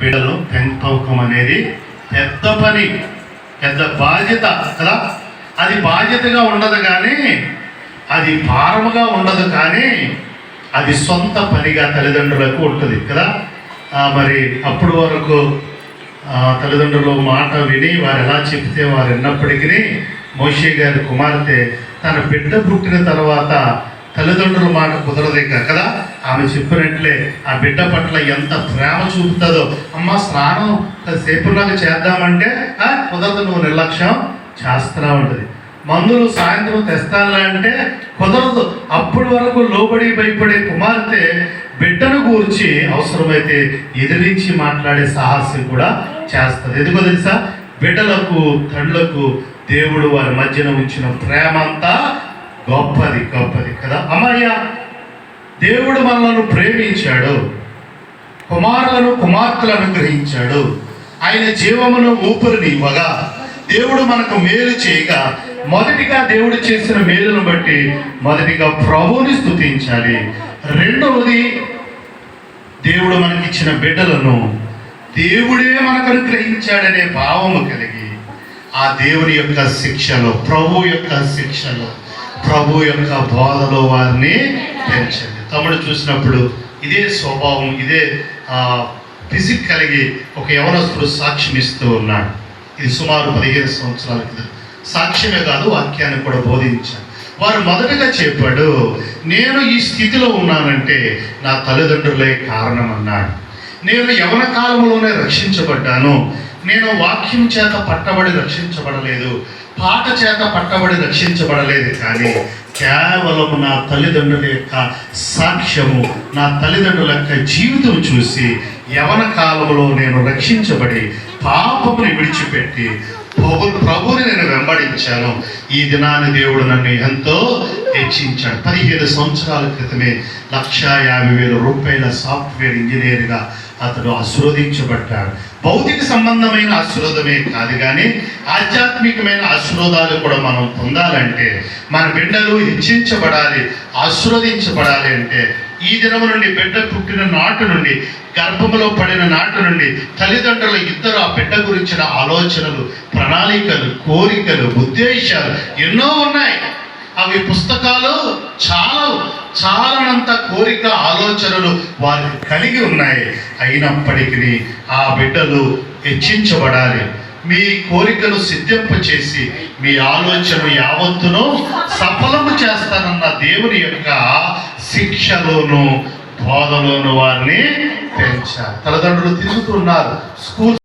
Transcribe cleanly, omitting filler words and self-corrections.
బిడ్డలను పెంపకం అనేది పెద్ద పని, పెద్ద బాధ్యత కదా. అది బాధ్యతగా ఉండదు కానీ, అది భారముగా ఉండదు కానీ, అది సొంత పనిగా తల్లిదండ్రులకు ఉంటుంది కదా. మరి అప్పటి వరకు తల్లిదండ్రులు మాట విని వారు ఎలా చెప్తే వారు విన్నప్పటికీ మోషే గారి కుమార్తె తన బిడ్డ పుట్టిన తర్వాత తల్లిదండ్రుల మాట కుదరదు కదా. ఆమె చెప్పినట్లే ఆ బిడ్డ పట్ల ఎంత ప్రేమ చూపుతుందో, అమ్మ స్నానం సేపులాగా చేద్దామంటే కుదరదు, నువ్వు నిర్లక్ష్యం చేస్తూనే ఉంటుంది. మందులు సాయంత్రం తెస్తానులే అంటే కుదరదు. అప్పటి వరకు లోబడి భయపడే కుమార్తె బిడ్డను గూర్చి అవసరమైతే ఎదిరించి మాట్లాడే సాహసం కూడా చేస్తుంది. ఎందుకో తెలుసా? బిడ్డలకు తండ్రులకు దేవుడు వారి మధ్యన ఉంచిన ప్రేమ అంతా గొప్పది గొప్పది కదా. అమ్మయ్య, దేవుడు మనలను ప్రేమించాడు, కుమారులను కుమార్తెలను గ్రహించాడు. ఆయన జీవమును ఊపిరిని ఇవ్వగా దేవుడు మనకు మేలు చేయగా, మొదటిగా దేవుడు చేసిన మేలును బట్టి మొదటిగా ప్రభువుని స్తుతించాలి. రెండవది, దేవుడు మనకిచ్చిన బిడ్డలను దేవుడే మనకు అనుగ్రహించాడనే భావము కలిగి ఆ దేవుని యొక్క శిక్షలో, ప్రభు యొక్క శిక్షలో, ప్రభు యొక్క బోధలో వారిని పెంచండి. తమ్ముడు చూసినప్పుడు ఇదే స్వభావం, ఇదే ఫిజిక్ కలిగి ఒక యవనస్తుడు సాక్ష్యం ఇస్తూ ఉన్నాడు. ఇది సుమారు 15 సంవత్సరాల క్రితం. సాక్ష్యమే కాదు, వాక్యాన్ని కూడా బోధించాడు. వారు మొదటగా చెప్పాడు, నేను ఈ స్థితిలో ఉన్నానంటే నా తల్లిదండ్రులే కారణం అన్నాడు. నేను యవన కాలంలోనే రక్షించబడ్డాను. నేను వాక్యం చేత పట్టబడి రక్షించబడలేదు, పాట చేత పట్టబడి రక్షించబడలేదు, కానీ కేవలం నా తల్లిదండ్రుల యొక్క సాక్ష్యము, నా తల్లిదండ్రుల యొక్క జీవితం చూసి యవన కాలంలో నేను రక్షించబడి పాపముని విడిచిపెట్టి ప్రభుని నేను వెంబడించాను. ఈ దినాన్ని దేవుడు నన్ను ఎంతో హెచ్చించాడు. 15 సంవత్సరాల క్రితమే 1,50,000 రూపాయల సాఫ్ట్వేర్ ఇంజనీర్గా అతడు ఆశీర్వదించబడ్డాడు. భౌతిక సంబంధమైన ఆశీర్వాదమే కాదు కానీ ఆధ్యాత్మికమైన ఆశీర్వాదాలు కూడా మనం పొందాలంటే, మన బిడ్డలు హెచ్చించబడాలి, ఆశీర్వదించబడాలి అంటే ఈ దినము నుండి బిడ్డ పుట్టిన నాటి నుండి, గర్భంలో పడిన నాటి నుండి తల్లిదండ్రులు ఇద్దరు ఆ బిడ్డ గురించిన ఆలోచనలు, ప్రణాళికలు, కోరికలు, ఉద్దేశాలు ఎన్నో ఉన్నాయి. అవి పుస్తకాలు చాలనంత కోరిక, ఆలోచనలు వారు కలిగి ఉన్నాయి. అయినప్పటికీ ఆ బిడ్డలు హెచ్చించబడాలి. మీ కోరికను సిద్ధింప చేసి మీ ఆలోచన యావత్తును సఫలము చేస్తానన్న దేవుని యొక్క శిక్షలోను బోధలోను వారిని పెంచారు. తల్లిదండ్రులు తిరుగుతున్నారు, స్కూల్